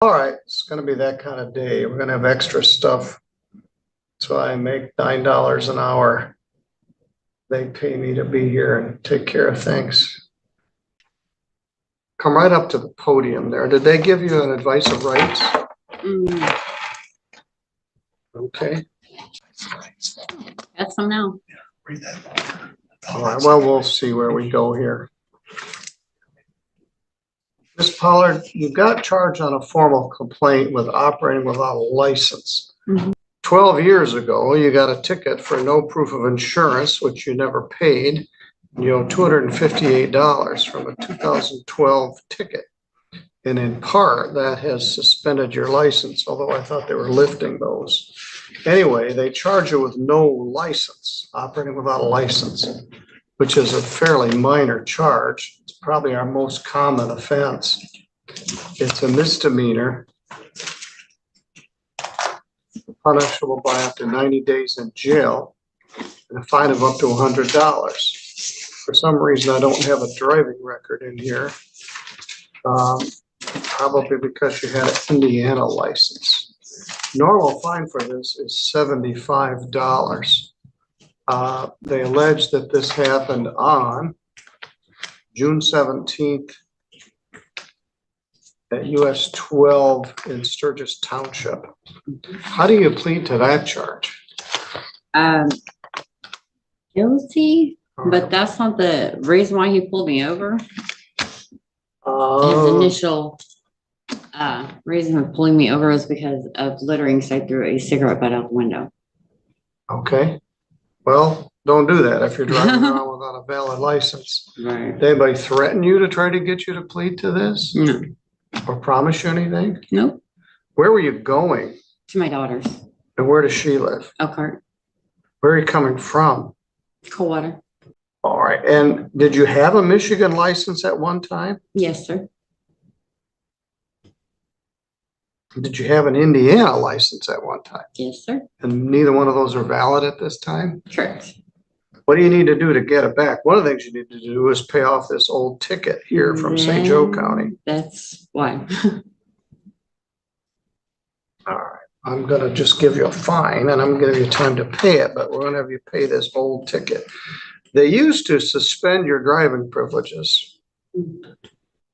All right, it's gonna be that kind of day. We're gonna have extra stuff. So I make $9 an hour. They pay me to be here and take care of things. Come right up to the podium there. Did they give you an advice of rights? Okay. Got some now. Read that. All right, well, we'll see where we go here. Ms. Pollard, you got charged on a formal complaint with operating without a license. 12 years ago, you got a ticket for no proof of insurance, which you never paid. You owe $258 from a 2012 ticket. And in part, that has suspended your license, although I thought they were lifting those. Anyway, they charge you with no license, operating without a license, which is a fairly minor charge. It's probably our most common offense. It's a misdemeanor, punishable by up to 90 days in jail and a fine of up to $100. For some reason, I don't have a driving record in here. Probably because you had an Indiana license. Normal fine for this is $75. They allege that this happened on June 17th at US 12 in Sturgis Township. How do you plead to that charge? Guilty, but that's not the reason why he pulled me over. His initial reason for pulling me over was because of littering, so I threw a cigarette butt out the window. Okay. Well, don't do that if you're driving around without a valid license. Right. Did anybody threaten you to try to get you to plead to this? No. Or promise you anything? Nope. Where were you going? To my daughter's. And where does she live? Elkhart. Where are you coming from? Coldwater. All right. And did you have a Michigan license at one time? Yes, sir. Did you have an Indiana license at one time? Yes, sir. And neither one of those are valid at this time? Correct. What do you need to do to get it back? One of the things you need to do is pay off this old ticket here from St. Joe County. That's why. All right. I'm going to just give you a fine and I'm going to give you time to pay it, but we're going to have you pay this old ticket. They used to suspend your driving privileges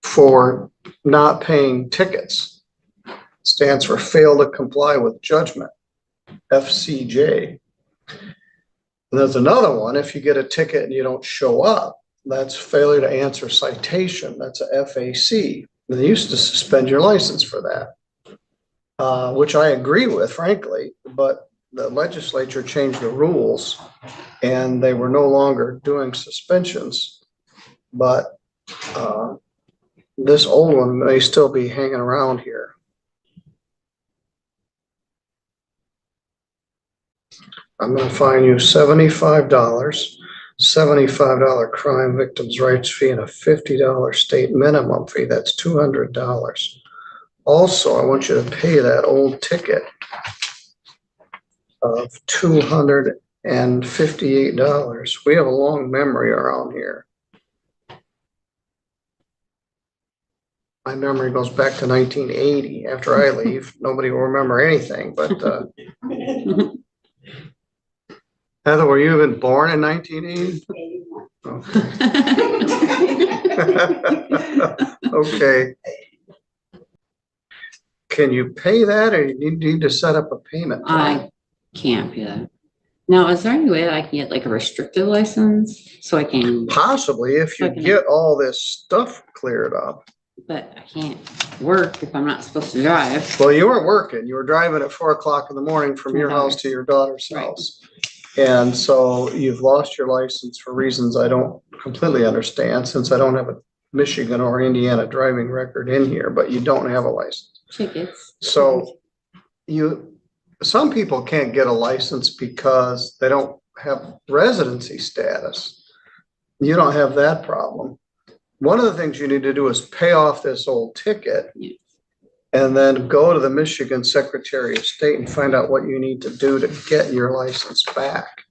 for not paying tickets. Stands for fail to comply with judgment, FCJ. And there's another one, if you get a ticket and you don't show up, that's failure to answer citation. That's a FAC. And they used to suspend your license for that, which I agree with, frankly, but the legislature changed the rules and they were no longer doing suspensions. But this old one may still be hanging around here. I'm going to fine you $75, $75 crime victims' rights fee, and a $50 state minimum fee. That's $200. Also, I want you to pay that old ticket of $258. We have a long memory around here. My memory goes back to 1980. After I leave, nobody will remember anything, but Heather, were you even born in 1980? Okay. Okay. Can you pay that or you need to set up a payment plan? I can't pay that. Now, is there any way that I can get like a restricted license so I can? Possibly if you get all this stuff cleared up. But I can't work if I'm not supposed to drive. Well, you weren't working. You were driving at 4 o'clock in the morning from your house to your daughter's house. And so you've lost your license for reasons I don't completely understand, since I don't have a Michigan or Indiana driving record in here, but you don't have a license. Tickets. So some people can't get a license because they don't have residency status. You don't have that problem. One of the things you need to do is pay off this old ticket. Yes. And then go to the Michigan Secretary of State and find out what you need to do to get your license back.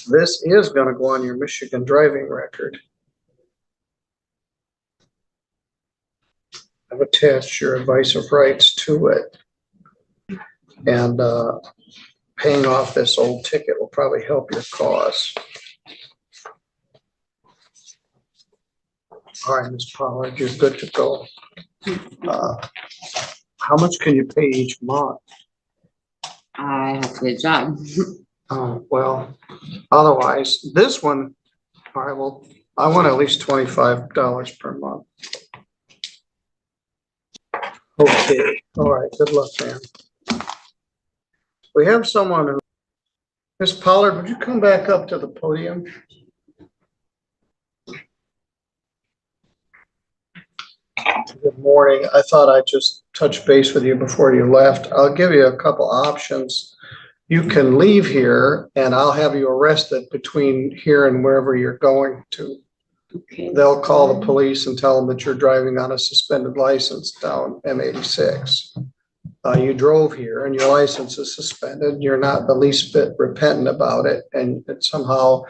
This is going to go on your Michigan driving record. I've attached your advice of rights to it. And paying off this old ticket will probably help your cause. All right, Ms. Pollard, you're good to go. How much can you pay each month? I have to get a job. Oh, well, otherwise, this one, all right, well, I want at least $25 per month. Okay, all right, good luck, man. We have someone who, Ms. Pollard, would you come back up to the podium? Good morning. I thought I'd just touch base with you before you left. I'll give you a couple options. You can leave here and I'll have you arrested between here and wherever you're going to. Okay. They'll call the police and tell them that you're driving on a suspended license down M86. You drove here and your license is suspended. You're not the least bit repentant about it. And somehow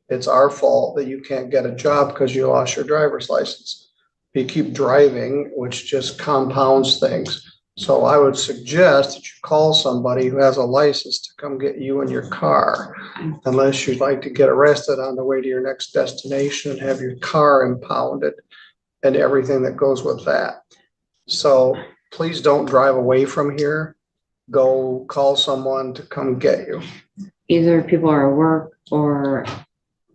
it's our fault that you can't get a job because you lost your driver's license. You keep driving, which just compounds things. So I would suggest that you call somebody who has a license to come get you in your car, unless you'd like to get arrested on the way to your next destination and have your car impounded and everything that goes with that. So please don't drive away from here. Go call someone to come get you. Either people are at work or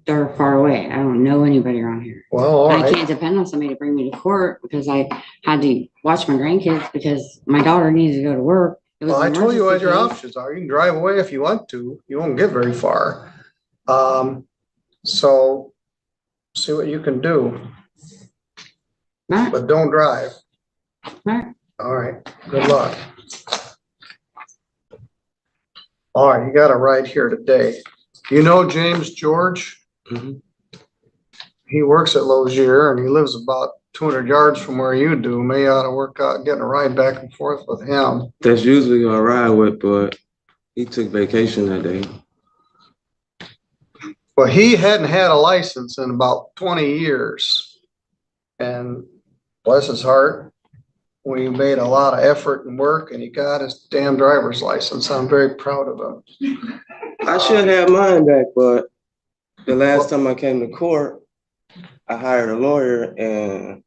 they're far away. I don't know anybody around here. Well, all I right. can't depend on somebody to bring me to court because I had to watch my grandkids because my daughter needs to go to work. It was Well, I an told you what emergency your case. options are. You can drive away if you want to. You won't get very far. So see what you can do, Right, but don't drive. right. All right, good luck. All right, you got a ride here today. You know James George? Mhm. He works at Lozier and he lives about 200 yards from where you do. May ought to work out getting a ride back and forth with him. That's usually who I ride with, but he took vacation that day. Well, he hadn't had a license in about 20 years. And bless his heart, we made a lot of effort and work and he got his damn driver's license. I'm very proud of him. I should have mine back, but the last time I came to court, I hired a lawyer and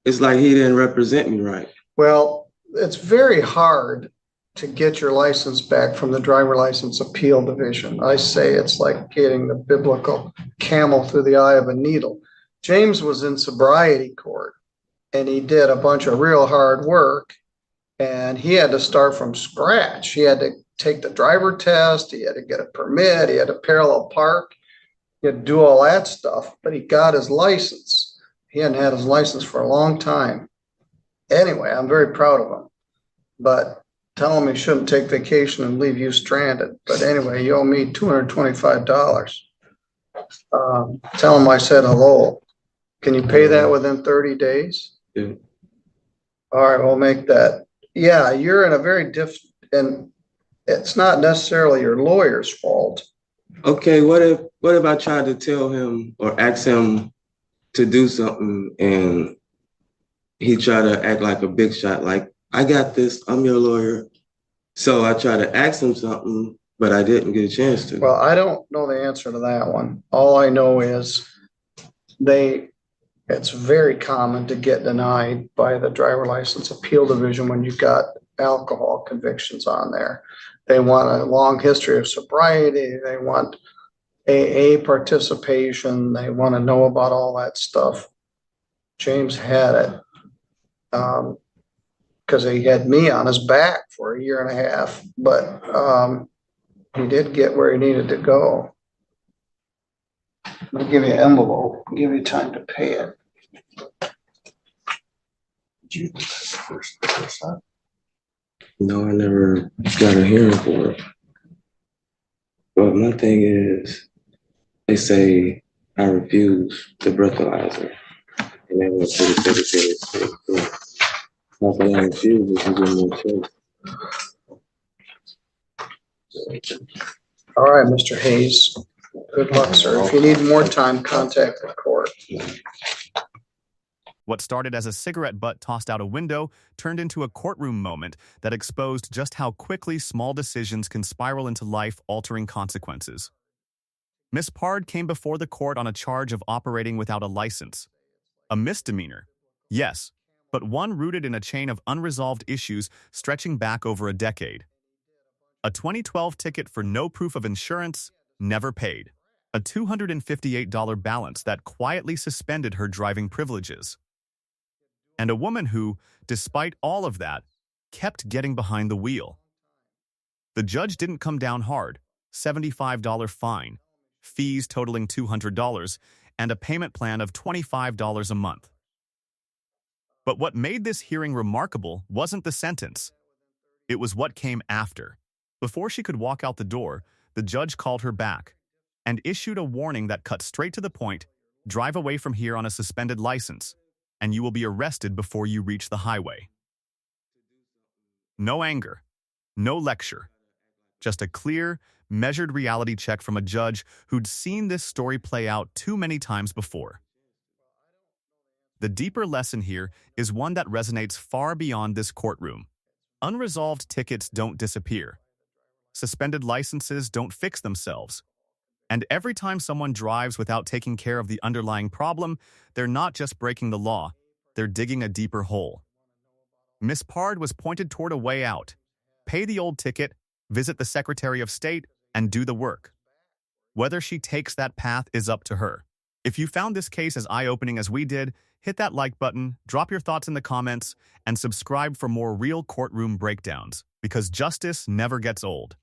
it's like he didn't represent me right. Well, it's very hard to get your license back from the driver license appeal division. I say it's like getting the biblical camel through the eye of a needle. James was in sobriety court and he did a bunch of real hard work and he had to start from scratch. He had to take the driver test. He had to get a permit. He had to parallel park. He had to do all that stuff, but he got his license. He hadn't had his license for a long time. Anyway, I'm very proud of him, but tell him he shouldn't take vacation and leave you stranded. But anyway, you owe me $225. Tell him I said hello. Can you pay that within 30 days? Yeah. All right, we'll make that. Yeah, you're in a very and it's not necessarily your lawyer's fault. Okay, what if I tried to tell him or ask him to do something and he tried to act like a big shot, like, I got this, I'm your lawyer. So I tried to ask him something, but I didn't get a chance to. Well, I don't know the answer to that one. All I know is it's very common to get denied by the driver license appeal division when you've got alcohol convictions on there. They want a long history of sobriety. They want AA participation. They want to know about all that stuff. James had it because he had me on his back for a year and a half, but he did get where he needed to go. I'm gonna give you an envelope, give you time to pay it. Did you first pick this up? No, I never got a hearing for it. But my thing is, they say I refuse the breathalyzer. And they went to the Secretary of State. So how can I refuse if you give me a choice? All right, Mr. Hayes. Good luck, sir. If you need more time, contact the court. What started as a cigarette butt tossed out a window turned into a courtroom moment that exposed just how quickly small decisions can spiral into life-altering consequences. Miss Pard came before the court on a charge of operating without a license. A misdemeanor, yes, but one rooted in a chain of unresolved issues stretching back over a decade. A 2012 ticket for no proof of insurance, never paid. A $258 balance that quietly suspended her driving privileges. And a woman who, despite all of that, kept getting behind the wheel. The judge didn't come down hard, $75 fine, fees totaling $200, and a payment plan of $25 a month. But what made this hearing remarkable wasn't the sentence. It was what came after. Before she could walk out the door, the judge called her back and issued a warning that cut straight to the point: drive away from here on a suspended license, and you will be arrested before you reach the highway. No anger, no lecture, just a clear, measured reality check from a judge who'd seen this story play out too many times before. The deeper lesson here is one that resonates far beyond this courtroom. Unresolved tickets don't disappear. Suspended licenses don't fix themselves. And every time someone drives without taking care of the underlying problem, they're not just breaking the law, they're digging a deeper hole. Miss Pard was pointed toward a way out. Pay the old ticket, visit the Secretary of State, and do the work. Whether she takes that path is up to her. If you found this case as eye-opening as we did, hit that like button, drop your thoughts in the comments, and subscribe for more real courtroom breakdowns, because justice never gets old.